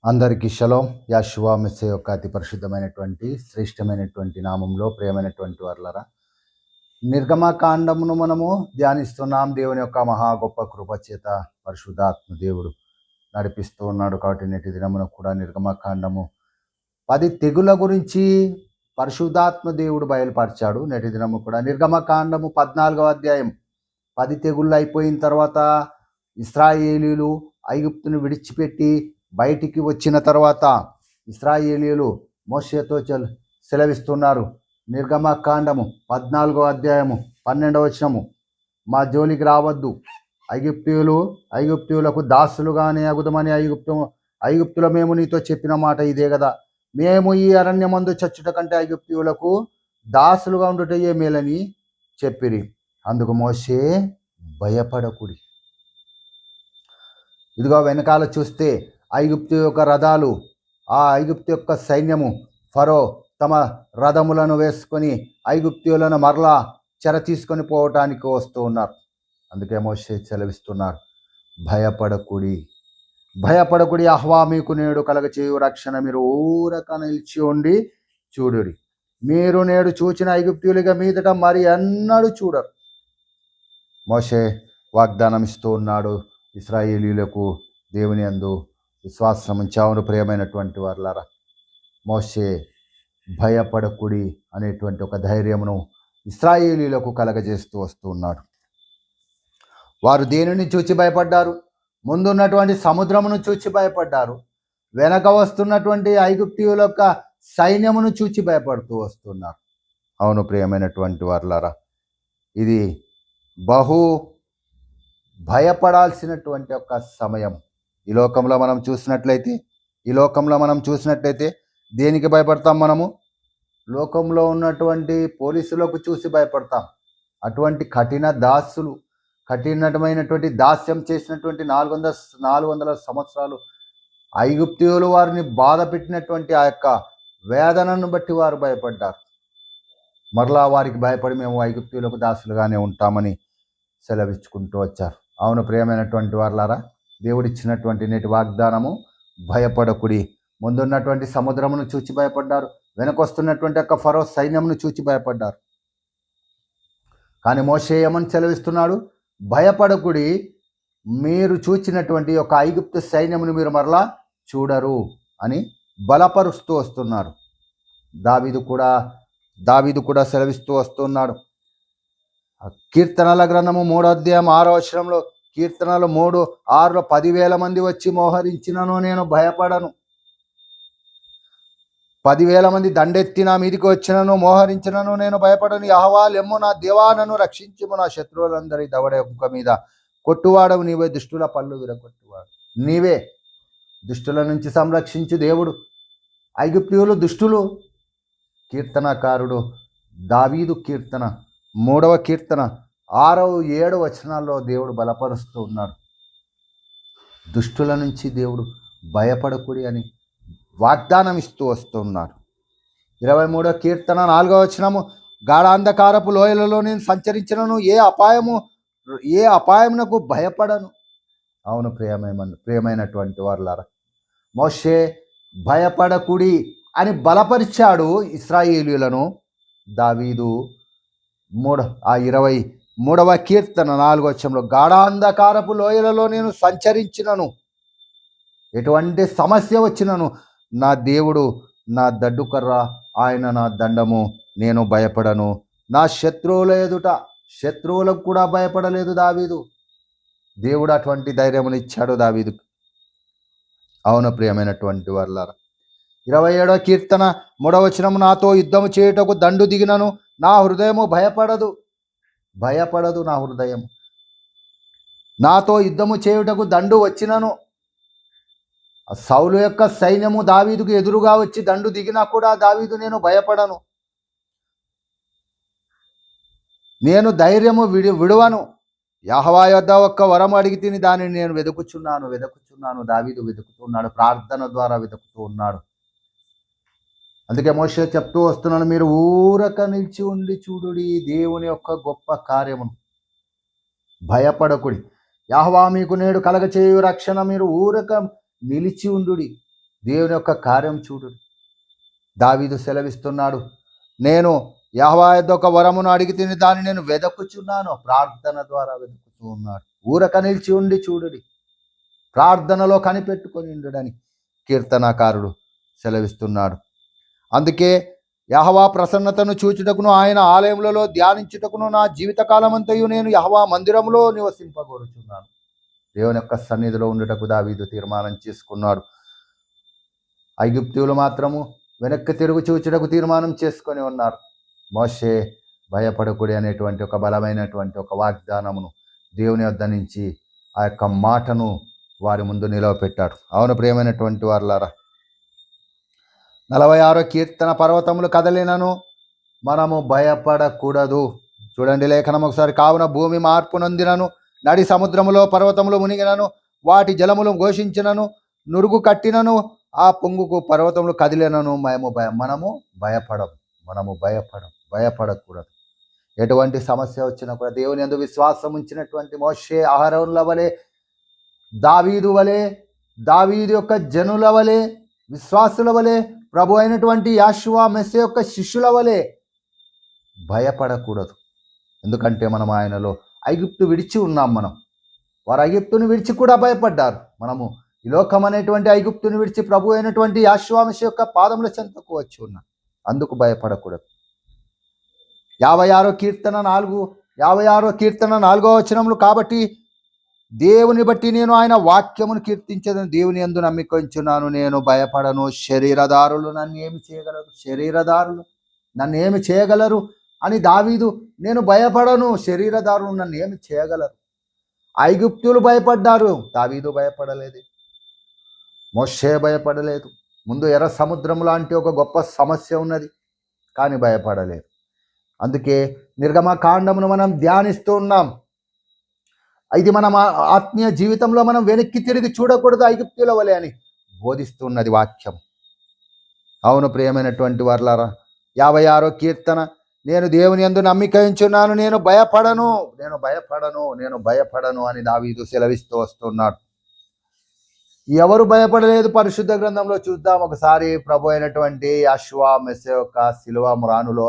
అందరికీ షలోం. యాషువా మెస్సే యొక్క అతి పరిశుద్ధమైనటువంటి శ్రేష్టమైనటువంటి నామంలో ప్రియమైనటువంటి వారులారా, నిర్గమకాండమును మనము ధ్యానిస్తున్నాం. దేవుని యొక్క మహా గొప్ప కృపచేత పరిశుద్ధాత్మ దేవుడు నడిపిస్తూ ఉన్నాడు. కాబట్టి నేటి దినమున కూడా నిర్గమకాండము 10 తెగుల గురించి పరిశుద్ధాత్మ దేవుడు బయలుపరిచాడు. నేటి దినము కూడా నిర్గమకాండము 14వ అధ్యాయం 10 తెగుళ్ళు అయిపోయిన తర్వాత ఇశ్రాయేలీయులు ఐగుప్తును విడిచిపెట్టి బయటికి వచ్చిన తర్వాత ఇశ్రాయేలీయులు మోషేతో సెలవిస్తున్నారు. నిర్గమకాండము 14వ అధ్యాయము 12వ వచనము, మా జోలికి రావద్దు, ఐగుప్తీయులకు దాసులుగానే అగుదమని ఐగుప్తుల మేము నీతో చెప్పిన మాట ఇదే కదా. మేము ఈ అరణ్యమందు చచ్చుట కంటే ఐగుప్తీయులకు దాసులుగా ఉండుటయే మేలని చెప్పిరి. అందుకు మోషే, భయపడకుడి, ఇదిగో వెనకాల చూస్తే ఐగుప్తు యొక్క రథాలు, ఆ ఐగుప్తు యొక్క సైన్యము, ఫరో తమ రథములను వేసుకొని ఐగుప్తీయులను మరలా చెర తీసుకొని పోవటానికి వస్తూ ఉన్నారు. అందుకే మోషే సెలవిస్తున్నారు, భయపడకుడి, అహ్వా మీకు నేడు కలగచేయు రక్షణ మీరు ఊరక నిలిచి ఉండి చూడుడి. మీరు నేడు చూచిన ఐగుప్తీయులుగా మీదట మరి అన్నాడు చూడరు. మోషే వాగ్దానం ఇస్తూ ఉన్నాడు ఇశ్రాయేలీయులకు, దేవుని యందు విశ్వాసం ఉంచావును. ప్రియమైనటువంటి వారులారా, మోషే భయపడకుడి అనేటువంటి ఒక ధైర్యమును ఇశ్రాయేలీయులకు కలగజేస్తూ వస్తూ ఉన్నాడు. వారు దేనిని చూచి భయపడ్డారు? ముందున్నటువంటి సముద్రమును చూచి భయపడ్డారు. వెనక వస్తున్నటువంటి ఐగుప్తీయుల యొక్క సైన్యమును చూచి భయపడుతూ వస్తున్నారు. అవును ప్రియమైనటువంటి వారులారా, ఇది బహు భయపడాల్సినటువంటి ఒక సమయం. ఈ లోకంలో మనం చూసినట్లయితే దేనికి భయపడతాం? మనము లోకంలో ఉన్నటువంటి పోలీసులకు చూసి భయపడతాం. అటువంటి కఠినమైనటువంటి దాస్యం చేసినటువంటి 400 సంవత్సరాలు ఐగుప్తీయులు వారిని బాధ పెట్టినటువంటి ఆ యొక్క వేదనను బట్టి వారు భయపడ్డారు. మరలా వారికి భయపడి మేము ఐగుప్తీయులకు దాసులుగానే ఉంటామని సెలవిచ్చుకుంటూ వచ్చారు. అవును ప్రియమైనటువంటి వారులారా, దేవుడిచ్చినటువంటి నేటి వాగ్దానము, భయపడకుడి. ముందున్నటువంటి సముద్రమును చూచి భయపడ్డారు, వెనకొస్తున్నటువంటి యొక్క ఫరో సైన్యమును చూచి భయపడ్డారు. కానీ మోషే ఏమని సెలవిస్తున్నాడు? భయపడకుడి, మీరు చూచినటువంటి యొక్క ఐగుప్తు సైన్యమును మీరు మరలా చూడరు అని బలపరుస్తూ వస్తున్నారు. దావీదు కూడా సెలవిస్తూ వస్తున్నాడు. కీర్తనల గ్రంథము 3వ అధ్యాయం 6వ వచనంలో, కీర్తనలు 3:6లో 10,000 మంది వచ్చి మోహరించినను నేను భయపడను, 10,000 మంది దండెత్తి నా మీదికి వచ్చినను మోహరించినను నేను భయపడను. యెహోవా లెమ్ము, నా దేవా నన్ను రక్షించుము, నా శత్రువులందరి దవడ ముఖ మీద కొట్టువాడవు నీవే, దుష్టుల పళ్ళు విరగొట్టువాడు నీవే. దుష్టుల నుంచి సంరక్షించు దేవుడు. ఐగుప్తీయులు దుష్టులు. కీర్తనకారుడు దావీదు కీర్తన 3వ కీర్తన 6, 7 వచనాల్లో దేవుడు బలపరుస్తూ ఉన్నాడు. దుష్టుల నుంచి దేవుడు భయపడకుడి అని వాగ్దానం ఇస్తూ వస్తున్నాడు. 23వ కీర్తన 4వ వచనము, గాఢాంధకారపు లోయలలో నేను సంచరించినను ఏ అపాయమునకు భయపడను. అవును ప్రియమైనటువంటి వారులారా, మోషే భయపడకుడి అని బలపరిచాడు ఇశ్రాయేలీయులను. దావీదు 23వ కీర్తన 4వ వచనంలో, గాఢాంధకారపు లోయలలో నేను సంచరించినను, ఎటువంటి సమస్య వచ్చినను నా దేవుడు నా దడ్డుకర్ర, ఆయన నా దండము, నేను భయపడను. నా శత్రువుల ఎదుట శత్రువులకు కూడా భయపడలేదు దావీదు. దేవుడు అటువంటి ధైర్యమును ఇచ్చాడు దావీదుకు. అవును ప్రియమైనటువంటి వారులారా, 27వ కీర్తన 3వ వచనము, నాతో యుద్ధము చేయుటకు దండు దిగినను నా హృదయము భయపడదు. నా హృదయము నాతో యుద్ధము చేయుటకు దండు వచ్చినను, సౌలు యొక్క సైన్యము దావీదుకు ఎదురుగా వచ్చి దండు దిగినా కూడా దావీదు నేను భయపడను, నేను ధైర్యము విడువను. యెహోవా యొద్ద ఒక్క వరం అడిగి తిని దానిని నేను వెతుకుచున్నాను. దావీదు వెతుకుతున్నాడు, ప్రార్థన ద్వారా వెతుకుతూ ఉన్నాడు. అందుకే మోషే చెప్తూ వస్తున్నాను, మీరు ఊరక నిలిచి ఉండి చూడుడి దేవుని యొక్క గొప్ప కార్యమును. భయపడకుడి, యెహోవా మీకు నేడు కలగచేయు రక్షణ మీరు ఊరక నిలిచి ఉండుడి. దేవుని యొక్క కార్యం చూడు. దావీదు సెలవిస్తున్నాడు, నేను యెహోవా యొద్ద ఒక వరమును అడిగి తిని దాన్ని నేను వెదకుచున్నాను. ప్రార్థన ద్వారా వెతుకుతూ ఉన్నాడు. ఊరక నిలిచి ఉండి చూడుడి, ప్రార్థనలో కనిపెట్టుకొని ఉండుడని కీర్తనాకారుడు సెలవిస్తున్నాడు. అందుకే యెహోవా ప్రసన్నతను చూచుటకును ఆయన ఆలయములలో ధ్యానించుటకును నా జీవితకాలమంతయు నేను యెహోవా మందిరంలో నివసింపగోరుచున్నాను. దేవుని యొక్క సన్నిధిలో ఉండుటకు దావీదు తీర్మానం చేసుకున్నాడు. ఐగుప్తీయులు మాత్రము వెనక్కి తిరుగు చూచుటకు తీర్మానం చేసుకొని ఉన్నారు. మోషే భయపడకుడి అనేటువంటి ఒక బలమైనటువంటి ఒక వాగ్దానమును దేవుని వద్ద నుంచి ఆ యొక్క మాటను వారి ముందు నిలవపెట్టాడు. అవును ప్రియమైనటువంటి వారులారా, 46వ కీర్తన, పర్వతములు కదలినను మనము భయపడకూడదు. చూడండి లేఖనం ఒకసారి, కావున భూమి మార్పు నొందినను, నడి సముద్రములో పర్వతములు మునిగినను, వాటి జలములు ఘోషించినను, నురుగు కట్టినను, ఆ పొంగుకు పర్వతములు కదిలినను మనము భయపడకూడదు. ఎటువంటి సమస్య వచ్చినా కూడా దేవుని యందు విశ్వాసం ఉంచినటువంటి మోషే, అహరోనుల వలె, దావీదు వలె, దావీదు యొక్క జనుల వలె, విశ్వాసుల వలె, ప్రభు అయినటువంటి యెహోవా మెస్సీయ యొక్క శిష్యుల వలె భయపడకూడదు. ఎందుకంటే మనం ఆయనలో ఐగుప్తు విడిచి ఉన్నాం. వారు ఐగుప్తుని విడిచి కూడా భయపడ్డారు. మనము ఈ లోకం అనేటువంటి ఐగుప్తుని విడిచి ప్రభు అయినటువంటి యెహోవా మెస్సీయ యొక్క పాదముల చెంతకు వచ్చి ఉన్నాం. అందుకు భయపడకూడదు. 56వ కీర్తన 4వ వచనములు, కాబట్టి దేవుని బట్టి నేను ఆయన వాక్యమును కీర్తించదని దేవుని యందు నమ్మిక ఉంచున్నాను, నేను భయపడను. శరీరదారులు నన్ను ఏమి చేయగలరు అని దావీదు, నేను భయపడను, శరీరదారులు నన్ను ఏమి చేయగలరు. ఐగుప్తులు భయపడ్డారు, దావీదు భయపడలేదు, మోషే భయపడలేదు. ముందు ఎర్ర సముద్రం లాంటి ఒక గొప్ప సమస్య ఉన్నది, కానీ భయపడలేదు. అందుకే నిర్గమకాండమును మనం ధ్యానిస్తూ ఉన్నాం. ఇది మనం ఆత్మీయ జీవితంలో మనం వెనక్కి తిరిగి చూడకూడదు ఐగుప్తుల వలె అని బోధిస్తున్నది వాక్యం. అవును ప్రియమైనటువంటి వారలారా, 56వ కీర్తన, నేను దేవుని యందు నమ్మిక ఉంచున్నాను, నేను భయపడను అని దావీదు సెలవిస్తూ వస్తున్నాడు. ఎవరు భయపడలేదు పరిశుద్ధ గ్రంథంలో చూద్దాం ఒకసారి. ప్రభు అయినటువంటి యెహోవా మెస్సీయ యొక్క శిలువ మ్రానులో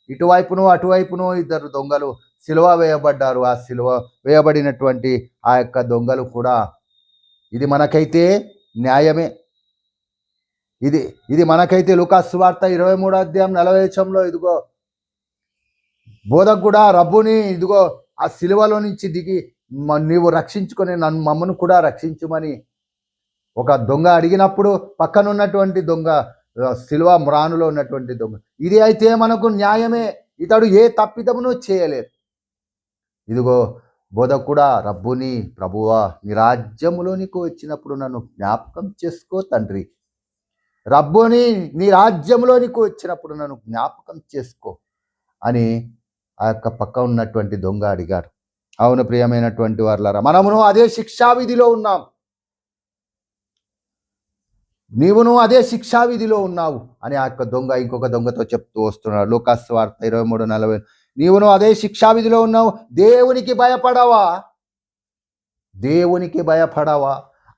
ఇటువైపును అటువైపును ఇద్దరు దొంగలు సిలువ వేయబడ్డారు. ఆ సిలువ వేయబడినటువంటి ఆ యొక్క దొంగలు కూడా, ఇది మనకైతే న్యాయమే. ఇది మనకైతే లూకాసు సువార్త 23వ అధ్యాయం 40వ వచనంలో, ఇదిగో బోధకు కూడా రబ్బుని, ఇదిగో ఆ సిలువలో నుంచి దిగి నీవు రక్షించుకొని మమ్మను కూడా రక్షించుమని ఒక దొంగ అడిగినప్పుడు, పక్కనున్నటువంటి దొంగ సిలువ మ్రానులో ఉన్నటువంటి దొంగ, ఇది అయితే మనకు న్యాయమే, ఇతడు ఏ తప్పిదమును చేయలేదు. ఇదిగో బోధకుడా, రబ్బుని, ప్రభువా, నీ రాజ్యములోనికి వచ్చినప్పుడు నన్ను జ్ఞాపకం చేసుకో తండ్రి. రబ్బుని, నీ రాజ్యంలోనికి వచ్చినప్పుడు నన్ను జ్ఞాపకం చేసుకో అని ఆ యొక్క పక్క ఉన్నటువంటి దొంగ అడిగాడు. అవును ప్రియమైనటువంటి వారులారా, మనమును అదే శిక్షావిధిలో ఉన్నాం. నీవును అదే శిక్షావిధిలో ఉన్నావు అని ఆ యొక్క దొంగ ఇంకొక దొంగతో చెప్తూ వస్తున్నాడు. లూకాసు వార్త 23:40, నీవును అదే శిక్షావిధిలో ఉన్నావు, దేవునికి భయపడవా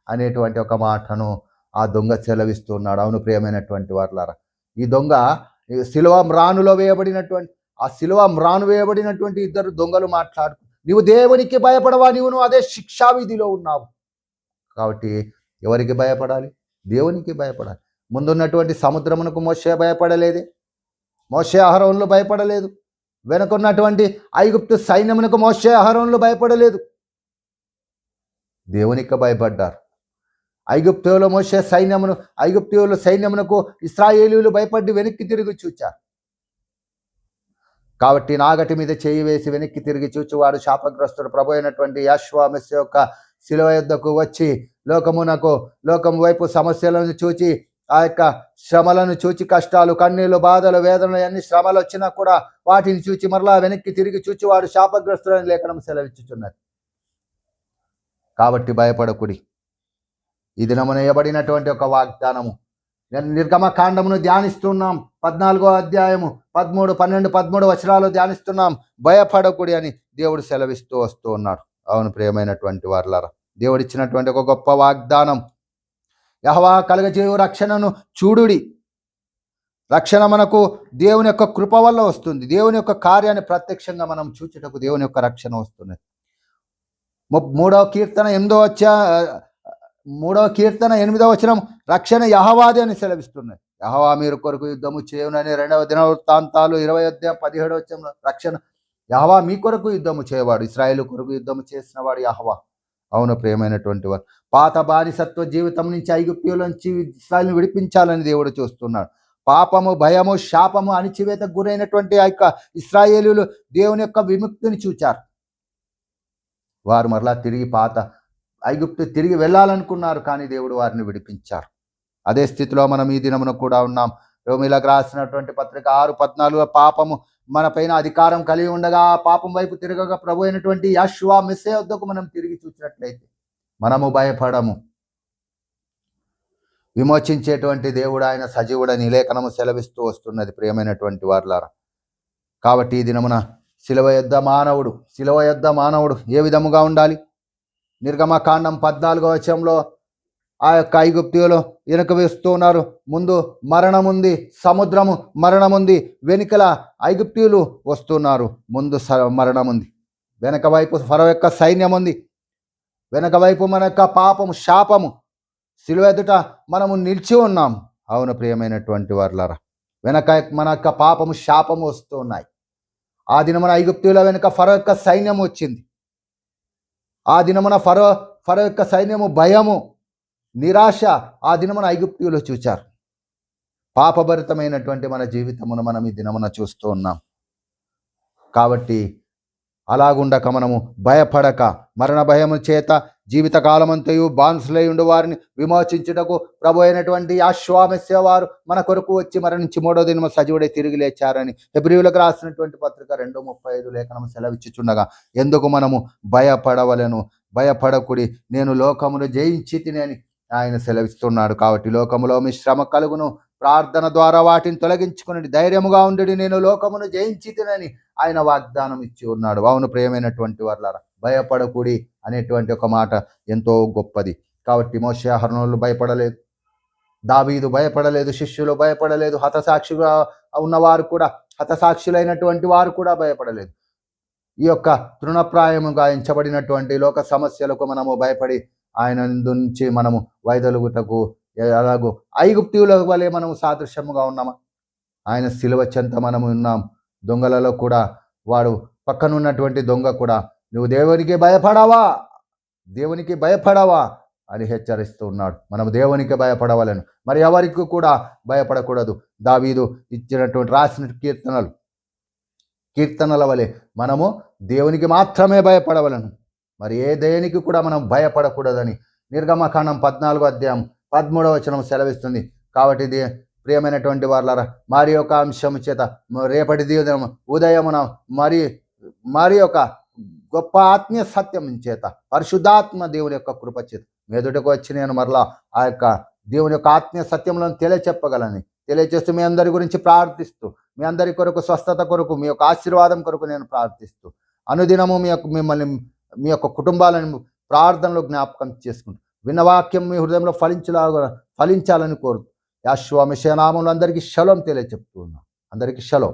అనేటువంటి ఒక మాటను ఆ దొంగ సెలవిస్తున్నాడు. అవును ప్రియమైనటువంటి వారులారా, ఈ దొంగ సిలువ మ్రానులో వేయబడినటువంటి ఇద్దరు దొంగలు మాట్లాడు, నీవు దేవునికి భయపడవా, నీవును అదే శిక్షావిధిలో ఉన్నావు. కాబట్టి ఎవరికి భయపడాలి? దేవునికి భయపడాలి. ముందున్నటువంటి సముద్రమునకు మోషే భయపడలేదే, మోషే అహరోనులు భయపడలేదు. వెనుకున్నటువంటి ఐగుప్తు సైన్యమునకు మోషే అహరోనులు భయపడలేదు, దేవునికి భయపడ్డారు. ఐగుప్తీయుల సైన్యమునకు ఇశ్రాయేలీయులు భయపడి వెనక్కి తిరిగి చూచారు. కాబట్టి నాగటి మీద చేయి వేసి వెనక్కి తిరిగి చూచువాడు శాపగ్రస్తుడు. ప్రభు అయినటువంటి యెహోవా మెస్సీయ యొక్క శిలువ యొద్దకు వచ్చి లోకము వైపు సమస్యలను చూచి, ఆ యొక్క శ్రమలను చూచి, కష్టాలు, కన్నీళ్లు, బాధలు, వేదనలు, అన్ని శ్రమలు వచ్చినా కూడా వాటిని చూచి మరలా వెనక్కి తిరిగి చూచువాడు శాపగ్రస్తుడని లేఖనం సెలవిచ్చుచున్నది. కాబట్టి భయపడకుడి. ఈ దినమున ఇవ్వబడినటువంటి ఒక వాగ్దానము, నిర్గమకాండమును ధ్యానిస్తున్నాం. 14వ అధ్యాయము 13, 12, 13 వచనాలు ధ్యానిస్తున్నాం. భయపడకుడి అని దేవుడు సెలవిస్తూ వస్తూ ఉన్నాడు. అవును ప్రియమైనటువంటి వారులారా, దేవుడిచ్చినటువంటి ఒక గొప్ప వాగ్దానం. యెహోవా కలుగజేయు రక్షణను చూడుడి. రక్షణ మనకు దేవుని యొక్క కృప వల్ల వస్తుంది. దేవుని యొక్క కార్యాన్ని ప్రత్యక్షంగా మనం చూచుటకు దేవుని యొక్క రక్షణ వస్తుంది. 3వ కీర్తన 8వ వచనం రక్షణ యెహోవాది అని సెలవిస్తున్నాయి. యెహోవా మీరు కొరకు యుద్ధము చేయునని. 2వ దినవృత్తాంతాలు 20:17 వచనంలో రక్షణ యెహోవా మీ కొరకు యుద్ధము చేయవాడు, ఇశ్రాయేలు కొరకు యుద్ధము చేసిన వాడు యెహోవా. అవును ప్రియమైనటువంటి వారు, పాత బానిసత్వ జీవితం నుంచి ఐగుప్తీయుల నుంచి ఇశ్రాయేలును విడిపించాలని దేవుడు చూస్తున్నాడు. పాపము, భయము, శాపము, అణిచివేతకు గురైనటువంటి ఆ యొక్క ఇశ్రాయేలీయులు దేవుని యొక్క విముక్తిని చూచారు. వారు మరలా తిరిగి పాత ఐగుప్తు తిరిగి వెళ్ళాలనుకున్నారు, కానీ దేవుడు వారిని విడిపించారు. అదే స్థితిలో మనం ఈ దినమున కూడా ఉన్నాం. రోమీలకు రాసినటువంటి పత్రిక 6:14 పాపము మన పైన అధికారం కలిగి ఉండగా ఆ పాపం వైపు తిరగగా ప్రభు అయినటువంటి యెహోవా మెస్సీయ వద్దకు మనం తిరిగి చూసినట్లయితే మనము భయపడము. విమోచించేటువంటి దేవుడు ఆయన సజీవుడని లేఖనము సెలవిస్తూ వస్తున్నది ప్రియమైనటువంటి వారులారా. కాబట్టి ఈ దినమున శిలువ యొద్ద మానవుడు ఏ విధముగా ఉండాలి? నిర్గమకాండం 14వ వచనంలో ఆ యొక్క ఐగుప్తీయులు వెనుక వేస్తూ ఉన్నారు. ముందు మరణముంది, సముద్రము మరణముంది, వెనుకల ఐగుప్తీయులు వస్తున్నారు. ముందు మరణముంది, వెనక వైపు ఫరో యొక్క సైన్యం ఉంది, వెనక వైపు మన యొక్క పాపము, శాపము. శిలువ ఎదుట మనము నిలిచి ఉన్నాం. అవును ప్రియమైనటువంటి వారులారా, వెనక మన యొక్క పాపము, శాపము వస్తూ ఉన్నాయి. ఆ దినమున ఐగుప్తీయుల వెనుక ఫరో యొక్క సైన్యం వచ్చింది. ఆ దినమున ఫరో యొక్క సైన్యము, భయము, నిరాశ ఆ దినమున ఐగుప్తీయులు చూచారు. పాపభరితమైనటువంటి మన జీవితమును మనం ఈ దినమున చూస్తూ ఉన్నాం. కాబట్టి అలాగుండక మనము భయపడక, మరణ భయము చేత జీవితకాలమంతయు బాన్సులై ఉండు వారిని విమోచించుటకు ప్రభు అయినటువంటి యెహోవా మెస్సీయ వారు మన కొరకు వచ్చి మరణించి 3వ దినము సజీవుడై తిరిగి లేచారని హెబ్రీయులకు రాసినటువంటి పత్రిక 2:35 లేఖనము సెలవిచ్చుచుండగా ఎందుకు మనము భయపడవలెను? భయపడకుడి, నేను లోకమును జయించి తిని అని ఆయన సెలవిస్తున్నాడు. కాబట్టి లోకములో మీ శ్రమ కలుగును, ప్రార్థన ద్వారా వాటిని తొలగించుకుని ధైర్యముగా ఉండి నేను లోకమును జయించి తినని ఆయన వాగ్దానం ఇచ్చి ఉన్నాడు. అవును ప్రియమైనటువంటి వారులారా, భయపడకుడి అనేటువంటి ఒక మాట ఎంతో గొప్పది. కాబట్టి మోషే అహరోనులు భయపడలేదు, దావీదు భయపడలేదు, శిష్యులు భయపడలేదు, హతసాక్షిగా ఉన్నవారు కూడా, హతసాక్షులైనటువంటి వారు కూడా భయపడలేదు. ఈ యొక్క తృణప్రాయముగా ఎంచబడినటువంటి లోక సమస్యలకు మనము భయపడి ఆయన నుంచి మనము వైదొలుగుటకు అలాగూ ఐగుప్తీయుల వలె మనము సాదృశ్యముగా ఉన్నామా? ఆయన శిలువ చెంత మనము ఉన్నాం. దొంగలలో కూడా వాడు పక్కనున్నటువంటి దొంగ కూడా నువ్వు దేవునికి భయపడవా అని హెచ్చరిస్తూ ఉన్నాడు. మనము దేవునికి భయపడవలను, మరి ఎవరికి కూడా భయపడకూడదు. దావీదు ఇచ్చినటువంటి రాసిన కీర్తనల వలె మనము దేవునికి మాత్రమే భయపడవలను, మరి ఏ దేనికి కూడా మనం భయపడకూడదని నిర్గమకాండం 14వ వచనం సెలవిస్తుంది. కాబట్టి ప్రియమైనటువంటి వారులారా, మరి యొక్క అంశం చేత రేపటి ఉదయమున మరి ఒక గొప్ప ఆత్మీయ సత్యం చేత పరిశుద్ధాత్మ దేవుని యొక్క కృప చేత మెదుటకు వచ్చి నేను మరలా ఆ యొక్క దేవుని యొక్క ఆత్మీయ సత్యంలో తెలియచేస్తూ మీ అందరి గురించి ప్రార్థిస్తూ, మీ అందరి కొరకు స్వస్థత కొరకు, మీ యొక్క ఆశీర్వాదం కొరకు నేను ప్రార్థిస్తూ అనుదినము మీ యొక్క కుటుంబాలను ప్రార్థనలో జ్ఞాపకం చేసుకుంటూ విన్న వాక్యం మీ హృదయంలో ఫలించాలని కోరుతూ యెహోవా మెస్సీయ నామములో అందరికీ షలోం తెలియచెప్తూ ఉన్నాను. అందరికీ షలోం.